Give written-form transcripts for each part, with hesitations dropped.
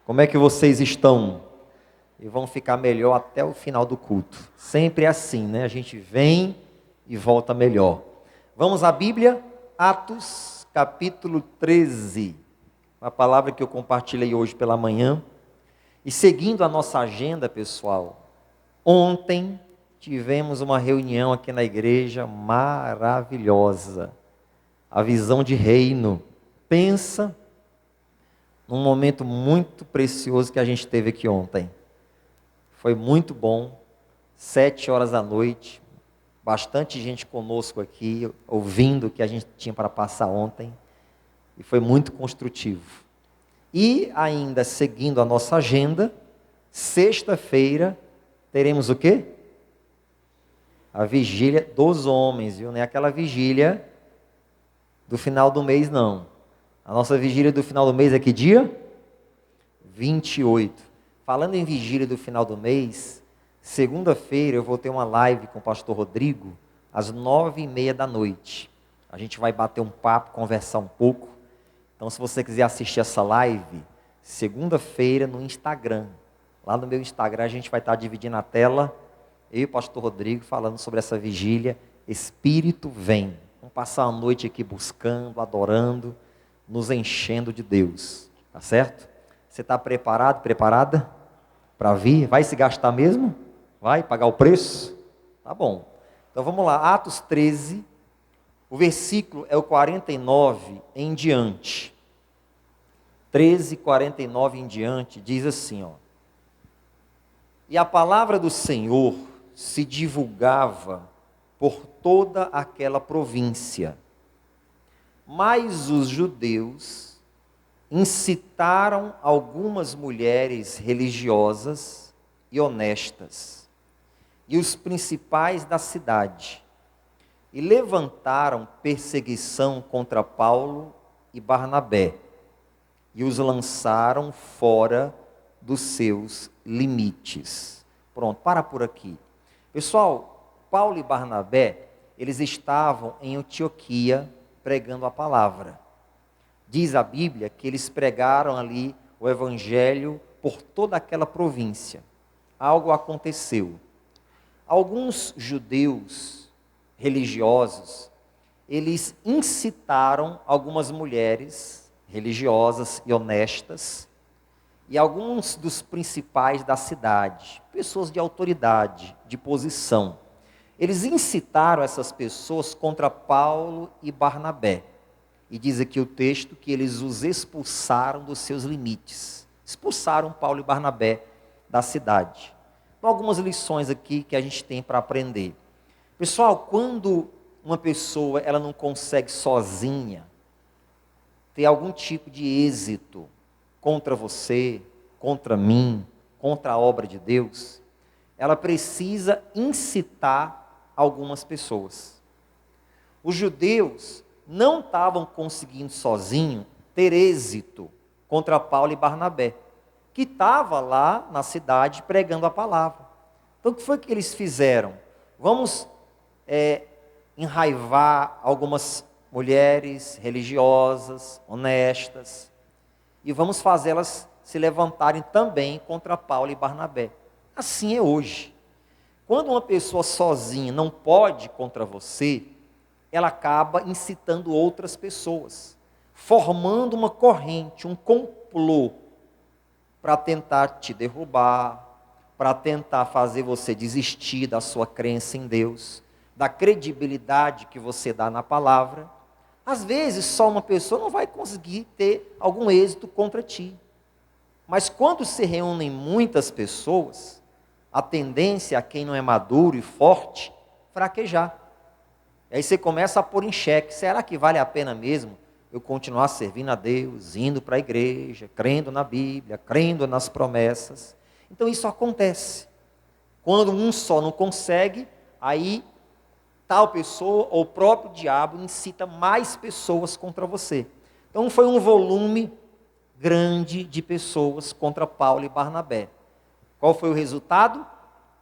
Como é que vocês estão? E vão ficar melhor até o final do culto. Sempre é assim, né? A gente vem e volta melhor. Vamos à Bíblia, Atos, capítulo 13. A palavra que eu compartilhei hoje pela manhã. E seguindo a nossa agenda, pessoal, ontem tivemos uma reunião aqui na igreja maravilhosa. A visão de reino. Pensa num momento muito precioso que a gente teve aqui ontem. Foi muito bom, 7 horas da noite, bastante gente conosco aqui, ouvindo o que a gente tinha para passar ontem, e foi muito construtivo. E ainda seguindo a nossa agenda, sexta-feira, teremos o quê? A vigília dos homens, viu? Não é aquela vigília do final do mês, não. A nossa vigília do final do mês é que dia? 28. Falando em vigília do final do mês, segunda-feira eu vou ter uma live com o pastor Rodrigo, às 9h30 da noite. A gente vai bater um papo, conversar um pouco. Então, se você quiser assistir essa live, segunda-feira no Instagram. Lá no meu Instagram a gente vai estar dividindo a tela, eu e o pastor Rodrigo falando sobre essa vigília. Espírito vem. Vamos passar a noite aqui buscando, adorando, nos enchendo de Deus. Tá certo? Você está preparado, preparada para vir? Vai se gastar mesmo? Vai pagar o preço? Tá bom. Então vamos lá, Atos 13, o versículo é o 49 em diante. 13, 49 em diante, diz assim, ó. E a palavra do Senhor se divulgava por toda aquela província. Mas os judeus incitaram algumas mulheres religiosas e honestas, e os principais da cidade, e levantaram perseguição contra Paulo e Barnabé, e os lançaram fora dos seus limites. Pronto, para por aqui. Pessoal, Paulo e Barnabé, eles estavam em Antioquia pregando a palavra. Diz a Bíblia que eles pregaram ali o evangelho por toda aquela província. Algo aconteceu. Alguns judeus religiosos, eles incitaram algumas mulheres religiosas e honestas, e alguns dos principais da cidade, pessoas de autoridade, de posição. Eles incitaram essas pessoas contra Paulo e Barnabé. E diz aqui o texto que eles os expulsaram dos seus limites. Expulsaram Paulo e Barnabé da cidade. Então, algumas lições aqui que a gente tem para aprender. Pessoal, quando uma pessoa ela não consegue sozinha ter algum tipo de êxito contra você, contra mim, contra a obra de Deus, ela precisa incitar algumas pessoas. Os judeus não estavam conseguindo sozinho ter êxito contra Paulo e Barnabé, que estavam lá na cidade pregando a palavra. Então o que foi que eles fizeram? Vamos enraivar algumas mulheres religiosas, honestas, e vamos fazê-las se levantarem também contra Paulo e Barnabé. Assim é hoje. Quando uma pessoa sozinha não pode contra você, ela acaba incitando outras pessoas, formando uma corrente, um complô, para tentar te derrubar, para tentar fazer você desistir da sua crença em Deus, da credibilidade que você dá na palavra. Às vezes, só uma pessoa não vai conseguir ter algum êxito contra ti. Mas quando se reúnem muitas pessoas, a tendência a quem não é maduro e forte, fraquejar. E aí você começa a pôr em xeque, será que vale a pena mesmo eu continuar servindo a Deus, indo para a igreja, crendo na Bíblia, crendo nas promessas? Então isso acontece. Quando um só não consegue, aí tal pessoa ou o próprio diabo incita mais pessoas contra você. Então foi um volume grande de pessoas contra Paulo e Barnabé. Qual foi o resultado?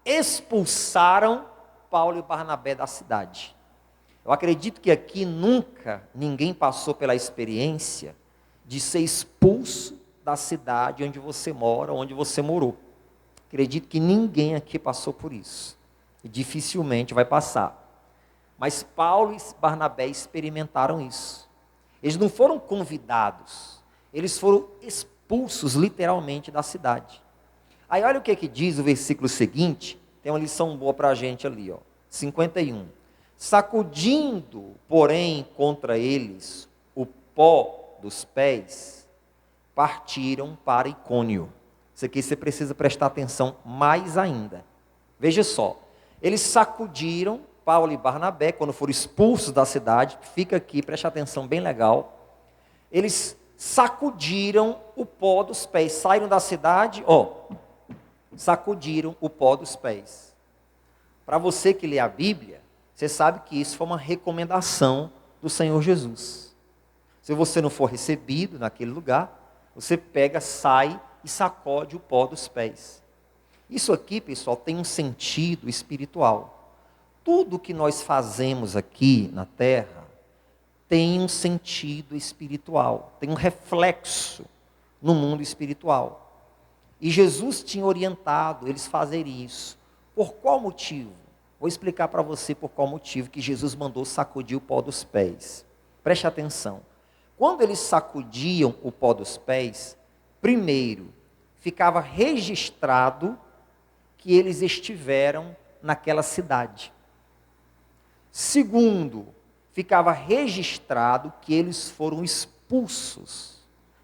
Expulsaram Paulo e Barnabé da cidade. Eu acredito que aqui nunca ninguém passou pela experiência de ser expulso da cidade onde você mora, onde você morou. Acredito que ninguém aqui passou por isso. E dificilmente vai passar. Mas Paulo e Barnabé experimentaram isso. Eles não foram convidados, eles foram expulsos literalmente da cidade. Aí olha o que diz o versículo seguinte, tem uma lição boa para a gente ali, 51. Sacudindo, porém, contra eles o pó dos pés, partiram para Icônio. Isso aqui você precisa prestar atenção mais ainda. Veja só, eles sacudiram Paulo e Barnabé, quando foram expulsos da cidade, fica aqui, preste atenção, bem legal. Eles sacudiram o pó dos pés, saíram da cidade, sacudiram o pó dos pés. Para você que lê a Bíblia, você sabe que isso foi uma recomendação do Senhor Jesus. Se você não for recebido naquele lugar, você pega, sai e sacode o pó dos pés. Isso aqui, pessoal, tem um sentido espiritual. Tudo que nós fazemos aqui na terra tem um sentido espiritual, tem um reflexo no mundo espiritual. E Jesus tinha orientado eles a fazerem isso. Por qual motivo? Vou explicar para você por qual motivo que Jesus mandou sacudir o pó dos pés. Preste atenção. Quando eles sacudiam o pó dos pés, primeiro, ficava registrado que eles estiveram naquela cidade. Segundo, ficava registrado que eles foram expulsos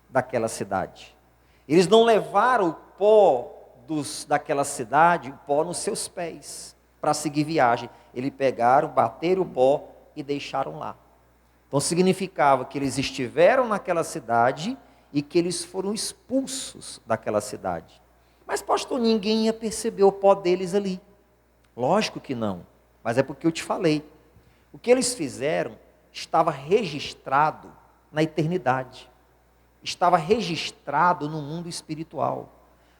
daquela cidade. Eles não levaram o pó daquela cidade, o pó nos seus pés, para seguir viagem. Eles pegaram, bateram o pó e deixaram lá. Então significava que eles estiveram naquela cidade e que eles foram expulsos daquela cidade. Mas pastor, ninguém ia perceber o pó deles ali. Lógico que não, mas é porque eu te falei. O que eles fizeram estava registrado na eternidade. Estava registrado no mundo espiritual.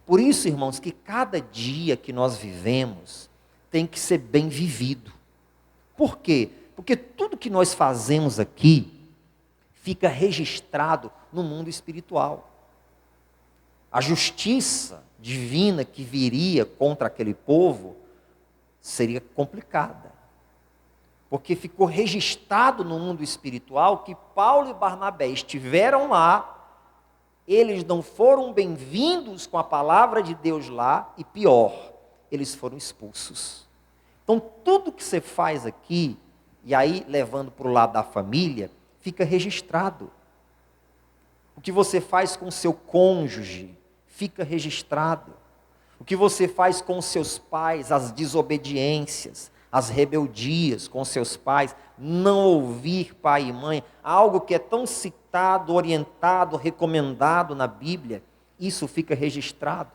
Por isso, irmãos, que cada dia que nós vivemos tem que ser bem vivido. Por quê? Porque tudo que nós fazemos aqui fica registrado no mundo espiritual. A justiça divina que viria contra aquele povo seria complicada. Porque ficou registrado no mundo espiritual que Paulo e Barnabé estiveram lá, eles não foram bem-vindos com a palavra de Deus lá, e pior, eles foram expulsos. Então, tudo que você faz aqui, e aí levando para o lado da família, fica registrado. O que você faz com o seu cônjuge, fica registrado. O que você faz com os seus pais, as desobediências, as rebeldias com seus pais, não ouvir pai e mãe, algo que é tão citado, orientado, recomendado na Bíblia, isso fica registrado.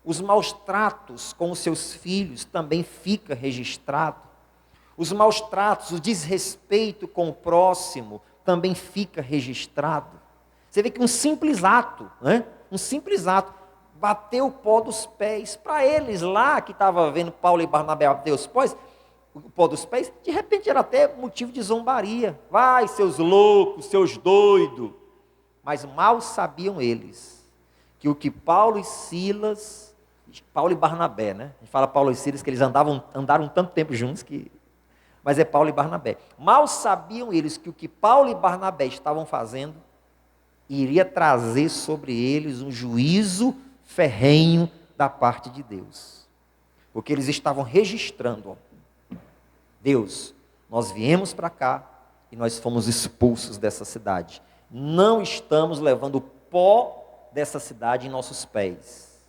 Os maus tratos com os seus filhos também fica registrado. Os maus tratos, o desrespeito com o próximo também fica registrado. Você vê que um simples ato, bater o pó dos pés, para eles lá que estavam vendo Paulo e Barnabé bater o pó dos pés, de repente era até motivo de zombaria. Vai, seus loucos, seus doidos. Mas mal sabiam eles que o que Paulo e Barnabé, né? A gente fala Paulo e Silas que eles andaram tanto tempo juntos mas é Paulo e Barnabé. Mal sabiam eles que o que Paulo e Barnabé estavam fazendo iria trazer sobre eles um juízo ferrenho da parte de Deus. Porque eles estavam registrando, Deus, nós viemos para cá e nós fomos expulsos dessa cidade. Não estamos levando o pó dessa cidade em nossos pés.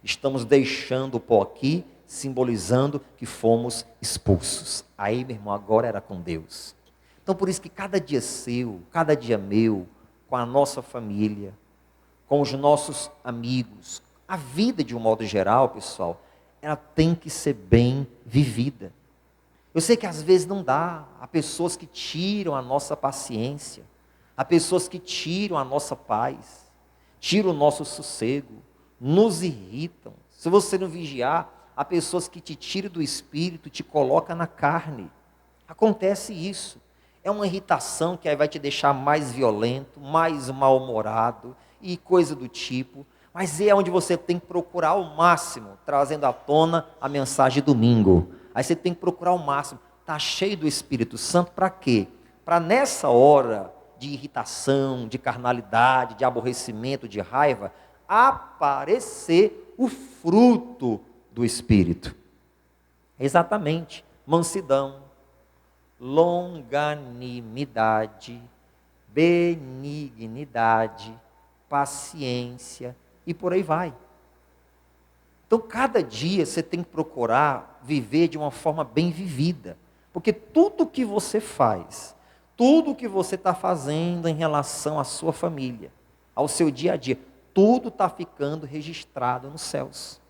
Estamos deixando o pó aqui, simbolizando que fomos expulsos. Aí, meu irmão, agora era com Deus. Então, por isso que cada dia seu, cada dia meu, com a nossa família, com os nossos amigos, a vida de um modo geral, pessoal, ela tem que ser bem vivida. Eu sei que às vezes não dá, há pessoas que tiram a nossa paciência, há pessoas que tiram a nossa paz, tiram o nosso sossego, nos irritam. Se você não vigiar, há pessoas que te tiram do espírito, te colocam na carne. Acontece isso. É uma irritação que aí vai te deixar mais violento, mais mal-humorado, e coisa do tipo. Mas é onde você tem que procurar ao máximo, trazendo à tona a mensagem de domingo. Aí você tem que procurar ao máximo. Está cheio do Espírito Santo para quê? Para nessa hora de irritação, de carnalidade, de aborrecimento, de raiva, aparecer o fruto do Espírito. Exatamente. Mansidão, longanimidade, benignidade, paciência e por aí vai. Então, cada dia você tem que procurar viver de uma forma bem vivida, porque tudo que você faz, tudo que você está fazendo em relação à sua família, ao seu dia a dia, tudo está ficando registrado nos céus.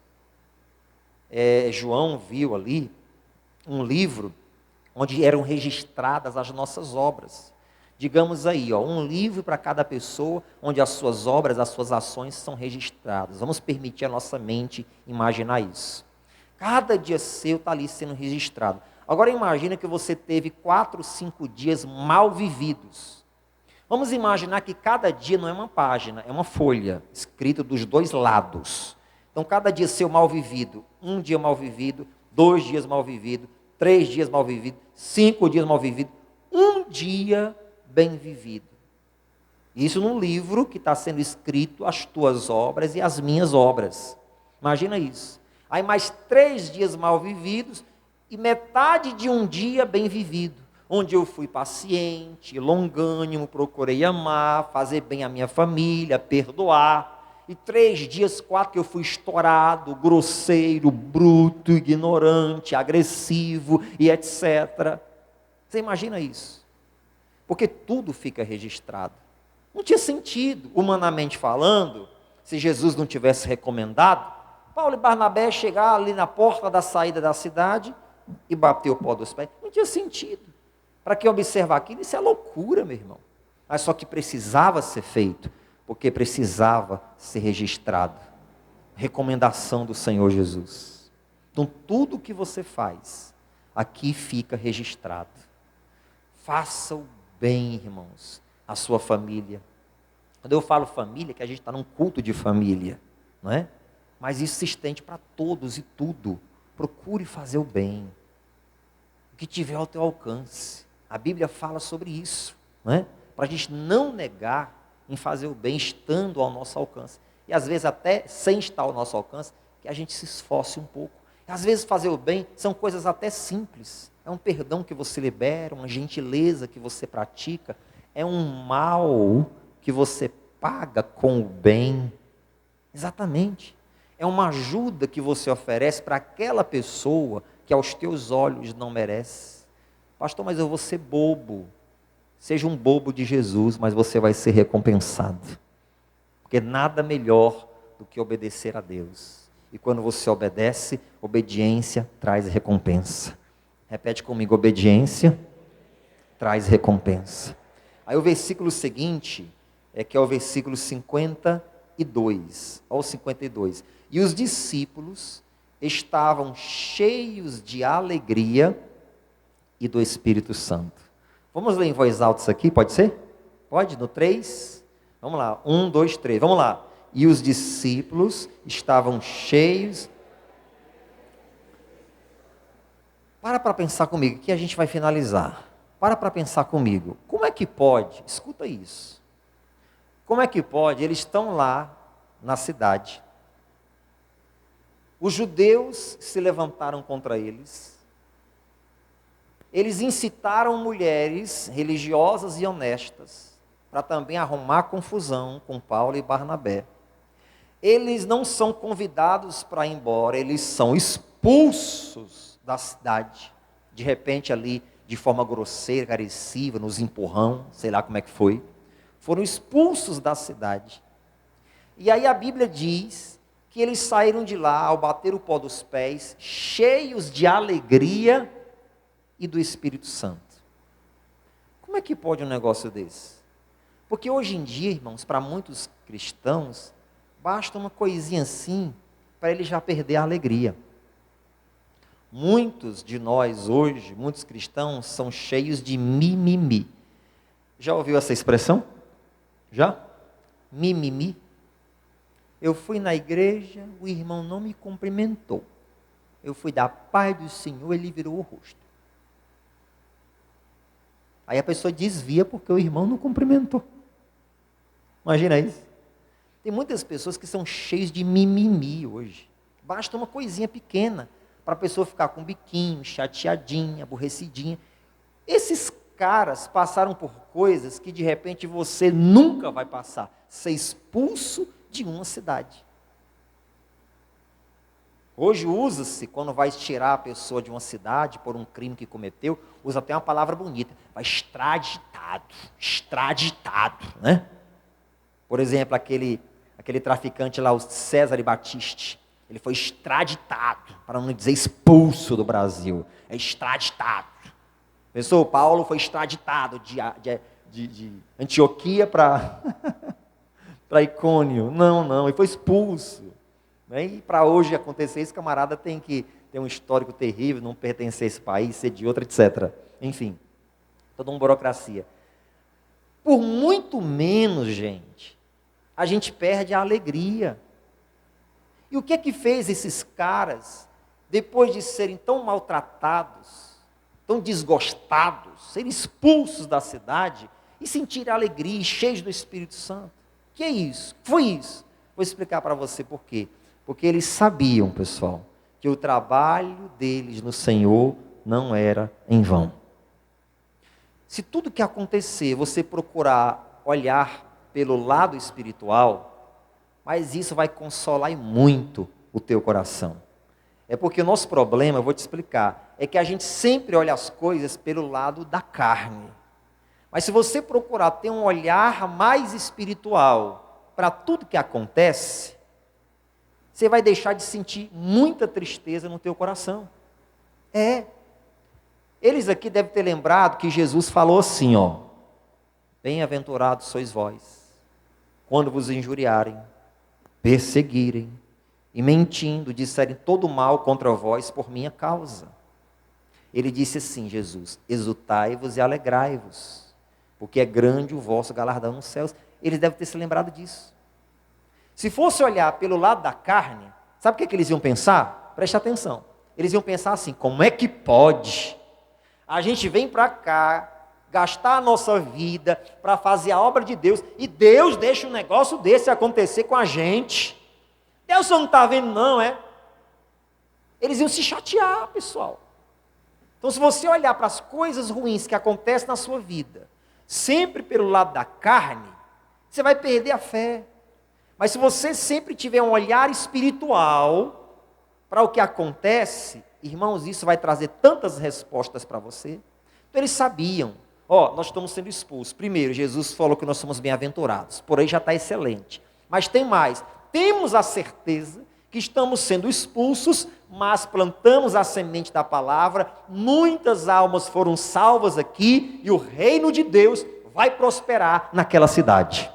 João viu ali um livro onde eram registradas as nossas obras. Digamos aí, um livro para cada pessoa, onde as suas obras, as suas ações são registradas. Vamos permitir a nossa mente imaginar isso. Cada dia seu está ali sendo registrado. Agora imagina que você teve 4, 5 dias mal vividos. Vamos imaginar que cada dia não é uma página, é uma folha, escrita dos dois lados. Então cada dia seu mal vivido, 1 dia mal vivido, 2 dias mal vivido, 3 dias mal vivido, 5 dias mal vivido, 1 dia bem vivido. Isso num livro que está sendo escrito as tuas obras e as minhas obras. Imagina isso. Aí mais 3 dias mal vividos e metade de 1 dia bem vivido, onde eu fui paciente, longânimo, procurei amar, fazer bem à minha família, perdoar. E 3 dias, 4 que eu fui estourado, grosseiro, bruto, ignorante, agressivo e etc. Você imagina isso? Porque tudo fica registrado. Não tinha sentido, humanamente falando, se Jesus não tivesse recomendado, Paulo e Barnabé chegar ali na porta da saída da cidade e bater o pó dos pés. Não tinha sentido. Para quem observar aquilo, isso é loucura, meu irmão. Mas só que precisava ser feito, porque precisava ser registrado. Recomendação do Senhor Jesus. Então, tudo que você faz, aqui fica registrado. Faça o bem, irmãos, à sua família. Quando eu falo família, que a gente está num culto de família, não é? Mas isso se estende para todos e tudo. Procure fazer o bem, o que tiver ao teu alcance. A Bíblia fala sobre isso, não é? Para a gente não negar em fazer o bem estando ao nosso alcance. E às vezes até sem estar ao nosso alcance, que a gente se esforce um pouco. E às vezes fazer o bem são coisas até simples. É um perdão que você libera, uma gentileza que você pratica, é um mal que você paga com o bem. Exatamente. É uma ajuda que você oferece para aquela pessoa que aos teus olhos não merece. Pastor, mas eu vou ser bobo. Seja um bobo de Jesus, mas você vai ser recompensado. Porque nada melhor do que obedecer a Deus. E quando você obedece, obediência traz recompensa. Repete comigo, obediência traz recompensa. Aí o versículo seguinte, que é o versículo 52. Olha o 52. E os discípulos estavam cheios de alegria e do Espírito Santo. Vamos ler em voz alta isso aqui, pode ser? Pode? No 3? Vamos lá, 1, 2, 3, vamos lá. E os discípulos estavam cheios. Para pensar comigo, que a gente vai finalizar. Para pensar comigo. Como é que pode? Escuta isso. Como é que pode? Eles estão lá na cidade. Os judeus se levantaram contra eles. Eles incitaram mulheres religiosas e honestas para também arrumar confusão com Paulo e Barnabé. Eles não são convidados para ir embora, eles são expulsos da cidade. De repente ali, de forma grosseira, agressiva, nos empurrão, sei lá como é que foi. Foram expulsos da cidade. E aí a Bíblia diz que eles saíram de lá, ao bater o pó dos pés, cheios de alegria e do Espírito Santo. Como é que pode um negócio desse? Porque hoje em dia, irmãos, para muitos cristãos, basta uma coisinha assim, para ele já perder a alegria. Muitos de nós hoje, muitos cristãos, são cheios de mimimi. Já ouviu essa expressão? Já? mimimi. Eu fui na igreja, o irmão não me cumprimentou. Eu fui dar paz do Senhor, ele virou o rosto. Aí a pessoa desvia porque o irmão não cumprimentou. Imagina isso. Tem muitas pessoas que são cheias de mimimi hoje. Basta uma coisinha pequena para a pessoa ficar com um biquinho, chateadinha, aborrecidinha. Esses caras passaram por coisas que de repente você nunca vai passar. Ser expulso de uma cidade. Hoje usa-se, quando vai tirar a pessoa de uma cidade por um crime que cometeu, usa até uma palavra bonita, vai extraditado, né? Por exemplo, aquele traficante lá, o César Batiste, ele foi extraditado, para não dizer expulso do Brasil, é extraditado. Pensou, Paulo foi extraditado de Antioquia para Icônio, não, ele foi expulso. E para hoje acontecer isso, camarada tem que ter um histórico terrível, não pertencer a esse país, ser de outro, etc. Enfim, toda uma burocracia. Por muito menos, gente, a gente perde a alegria. E o que é que fez esses caras, depois de serem tão maltratados, tão desgostados, serem expulsos da cidade e sentirem alegria, cheios do Espírito Santo? Que é isso? Foi isso. Vou explicar para você por quê. Porque eles sabiam, pessoal, que o trabalho deles no Senhor não era em vão. Se tudo que acontecer, você procurar olhar pelo lado espiritual, mas isso vai consolar muito o teu coração. É porque o nosso problema, eu vou te explicar, é que a gente sempre olha as coisas pelo lado da carne. Mas se você procurar ter um olhar mais espiritual para tudo que acontece, você vai deixar de sentir muita tristeza no teu coração. Eles aqui devem ter lembrado que Jesus falou assim, bem-aventurados sois vós, quando vos injuriarem, perseguirem, e mentindo, disserem todo mal contra vós por minha causa. Ele disse assim, Jesus, exultai-vos e alegrai-vos, porque é grande o vosso galardão nos céus. Eles devem ter se lembrado disso. Se fosse olhar pelo lado da carne, sabe o que eles iam pensar? Preste atenção. Eles iam pensar assim, como é que pode? A gente vem para cá, gastar a nossa vida para fazer a obra de Deus, e Deus deixa um negócio desse acontecer com a gente. Deus não está vendo não, é? Eles iam se chatear, pessoal. Então, se você olhar para as coisas ruins que acontecem na sua vida, sempre pelo lado da carne, você vai perder a fé. Mas se você sempre tiver um olhar espiritual para o que acontece, irmãos, isso vai trazer tantas respostas para você. Então eles sabiam, nós estamos sendo expulsos. Primeiro, Jesus falou que nós somos bem-aventurados, por aí já está excelente. Mas tem mais, temos a certeza que estamos sendo expulsos, mas plantamos a semente da palavra, muitas almas foram salvas aqui, e o reino de Deus vai prosperar naquela cidade.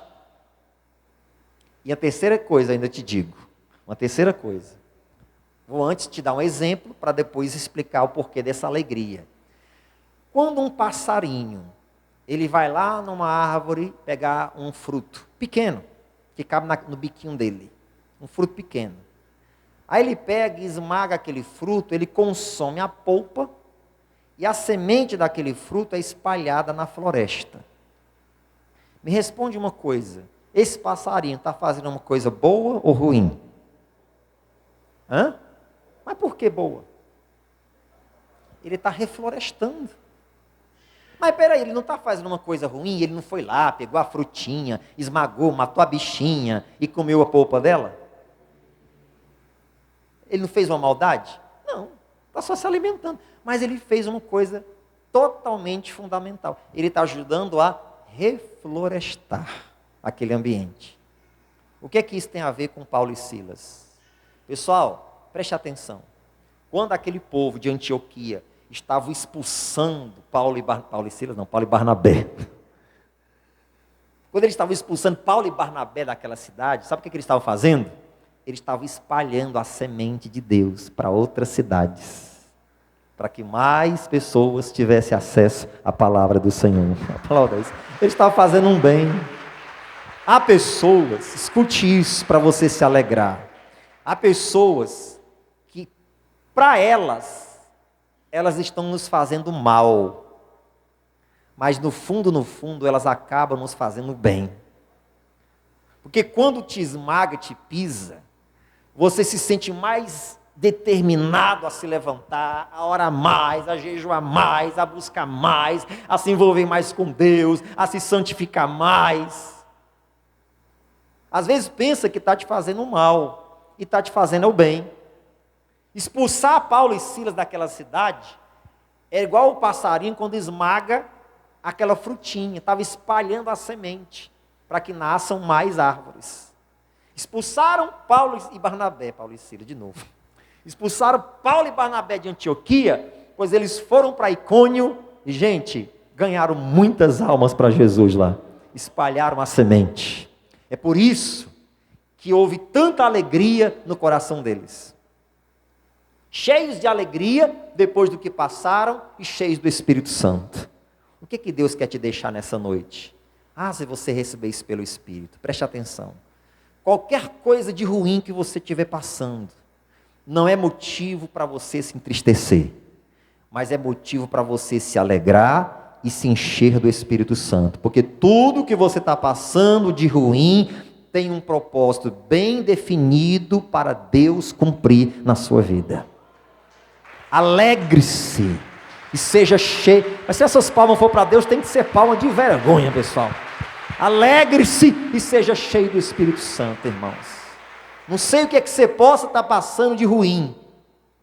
E a terceira coisa, ainda te digo, uma terceira coisa. Vou antes te dar um exemplo, para depois explicar o porquê dessa alegria. Quando um passarinho, ele vai lá numa árvore pegar um fruto pequeno, que cabe no biquinho dele, um fruto pequeno. Aí ele pega e esmaga aquele fruto, ele consome a polpa, e a semente daquele fruto é espalhada na floresta. Me responde uma coisa. Esse passarinho está fazendo uma coisa boa ou ruim? Mas por que boa? Ele está reflorestando. Mas peraí, ele não está fazendo uma coisa ruim? Ele não foi lá, pegou a frutinha, esmagou, matou a bichinha e comeu a polpa dela? Ele não fez uma maldade? Não, está só se alimentando. Mas ele fez uma coisa totalmente fundamental. Ele está ajudando a reflorestar aquele ambiente. O que é que isso tem a ver com Paulo e Silas? Pessoal, preste atenção. Quando aquele povo de Antioquia estava expulsando Paulo e Barnabé. Quando eles estavam expulsando Paulo e Barnabé daquela cidade, sabe o que eles estavam fazendo? Eles estavam espalhando a semente de Deus para outras cidades, para que mais pessoas tivessem acesso à palavra do Senhor. A palavra é isso. Eles estavam fazendo um bem. Há pessoas, escute isso para você se alegrar. Há pessoas que, para elas estão nos fazendo mal. Mas no fundo, elas acabam nos fazendo bem. Porque quando te esmaga, te pisa, você se sente mais determinado a se levantar, a orar mais, a jejuar mais, a buscar mais, a se envolver mais com Deus, a se santificar mais. Às vezes pensa que está te fazendo mal, e está te fazendo o bem. Expulsar Paulo e Silas daquela cidade é igual o passarinho quando esmaga aquela frutinha, estava espalhando a semente, para que nasçam mais árvores. Expulsaram Paulo e Barnabé, Paulo e Silas de novo. Expulsaram Paulo e Barnabé de Antioquia, pois eles foram para Icônio e, gente, ganharam muitas almas para Jesus lá. Espalharam a semente. É por isso que houve tanta alegria no coração deles. Cheios de alegria depois do que passaram e cheios do Espírito Santo. O que Deus quer te deixar nessa noite? Se você receber isso pelo Espírito, preste atenção. Qualquer coisa de ruim que você estiver passando, não é motivo para você se entristecer, mas é motivo para você se alegrar e se encher do Espírito Santo, porque tudo que você está passando de ruim tem um propósito bem definido para Deus cumprir na sua vida. Alegre-se e seja cheio. Mas se essas palmas for para Deus, tem que ser palma de vergonha, pessoal. Alegre-se e seja cheio do Espírito Santo, irmãos. Não sei o que é que você possa estar passando de ruim,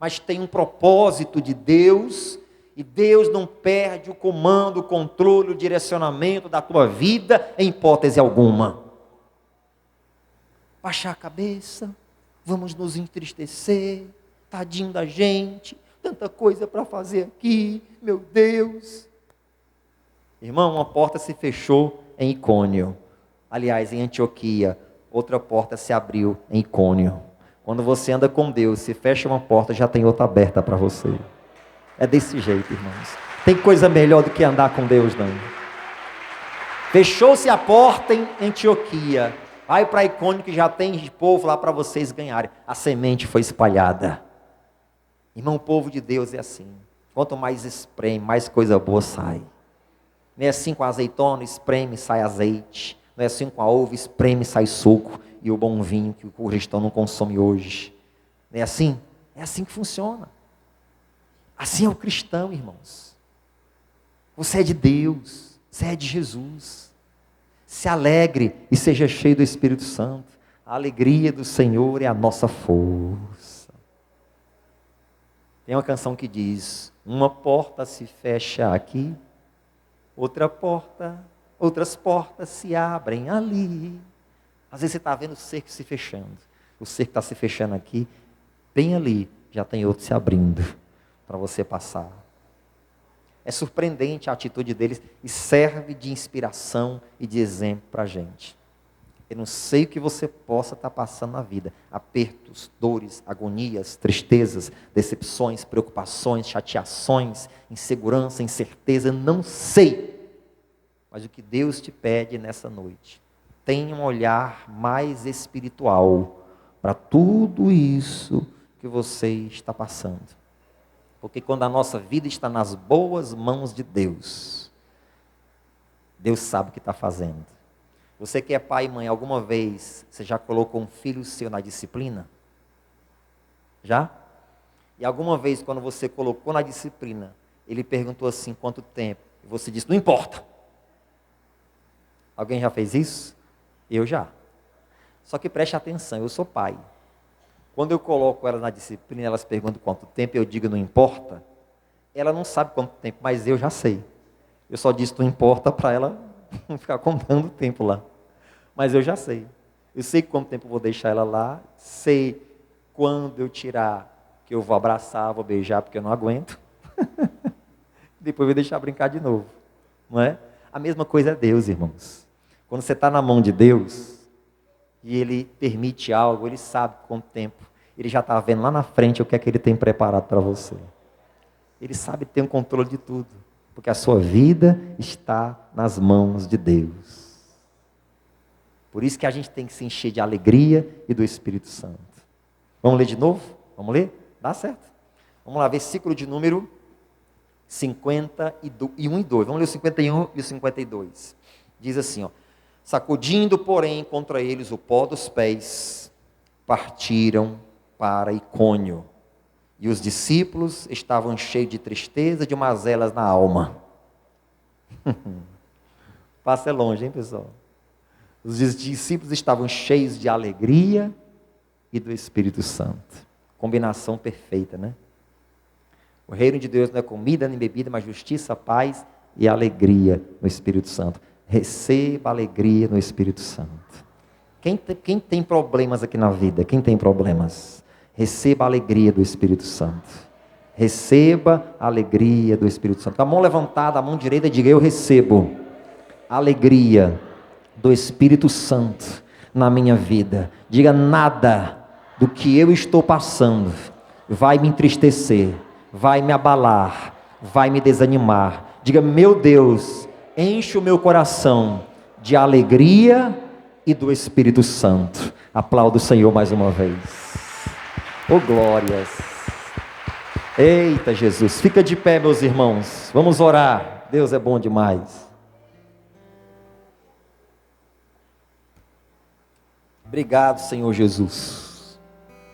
mas tem um propósito de Deus, e Deus não perde o comando, o controle, o direcionamento da tua vida em hipótese alguma. Baixar a cabeça, vamos nos entristecer, tadinho da gente, tanta coisa para fazer aqui, meu Deus. Irmão, uma porta se fechou em Icônio, aliás, em Antioquia. Outra porta se abriu em Icônio. Quando você anda com Deus, se fecha uma porta, já tem outra aberta para você. É desse jeito, irmãos. Tem coisa melhor do que andar com Deus, não. Fechou-se a porta em Antioquia. Vai para Icônio, que já tem povo lá para vocês ganharem. A semente foi espalhada. Irmão, o povo de Deus é assim. Quanto mais espreme, mais coisa boa sai. Não é assim com a azeitona, espreme, sai azeite. Não é assim com a uva, espreme, sai suco, e o bom vinho que o cristão não consome hoje. Não é assim? É assim que funciona. Assim é o cristão, irmãos. Você é de Deus, você é de Jesus. Se alegre e seja cheio do Espírito Santo. A alegria do Senhor é a nossa força. Tem uma canção que diz: uma porta se fecha aqui, outras portas se abrem ali. Às vezes você está vendo o cerco se fechando. O cerco está se fechando aqui, bem ali, já tem outro se abrindo para você passar. É surpreendente a atitude deles e serve de inspiração e de exemplo para a gente. Eu não sei o que você possa estar passando na vida. Apertos, dores, agonias, tristezas, decepções, preocupações, chateações, insegurança, incerteza, não sei. Mas o que Deus te pede nessa noite, tenha um olhar mais espiritual para tudo isso que você está passando. Porque quando a nossa vida está nas boas mãos de Deus, Deus sabe o que está fazendo. Você que é pai e mãe, alguma vez você já colocou um filho seu na disciplina? Já? E alguma vez quando você colocou na disciplina, ele perguntou assim, quanto tempo? E você disse, não importa. Alguém já fez isso? Eu já. Só que preste atenção, eu sou pai. Quando eu coloco ela na disciplina, elas perguntam quanto tempo, eu digo não importa. Ela não sabe quanto tempo, mas eu já sei. Eu só disse não importa para ela não ficar contando o tempo lá. Mas eu já sei. Eu sei quanto tempo eu vou deixar ela lá. Sei quando eu tirar, que eu vou abraçar, vou beijar, porque eu não aguento. Depois eu vou deixar brincar de novo. Não é? A mesma coisa é Deus, irmãos. Quando você está na mão de Deus, e Ele permite algo, Ele sabe quanto tempo. Ele já está vendo lá na frente o que é que Ele tem preparado para você. Ele sabe ter um controle de tudo. Porque a sua vida está nas mãos de Deus. Por isso que a gente tem que se encher de alegria e do Espírito Santo. Vamos ler de novo? Vamos ler? Dá certo. Vamos lá, versículo de número 51 e 2. Vamos ler o 51 e o 52. Diz assim, ó: sacudindo, porém, contra eles o pó dos pés, partiram para Icônio. E os discípulos estavam cheios de tristeza, de mazelas na alma. Passa longe, hein, pessoal? Os discípulos estavam cheios de alegria e do Espírito Santo. Combinação perfeita, né? O reino de Deus não é comida nem bebida, mas justiça, paz e alegria no Espírito Santo. Receba alegria no Espírito Santo. Quem tem problemas aqui na vida? Quem tem problemas? Receba a alegria do Espírito Santo. Receba a alegria do Espírito Santo. Com a mão levantada, a mão direita, diga: eu recebo a alegria do Espírito Santo na minha vida. Diga: nada do que eu estou passando vai me entristecer, vai me abalar, vai me desanimar. Diga: meu Deus, enche o meu coração de alegria e do Espírito Santo. Aplauda o Senhor mais uma vez. Oh, glórias. Eita, Jesus. Fica de pé, meus irmãos. Vamos orar. Deus é bom demais. Obrigado, Senhor Jesus.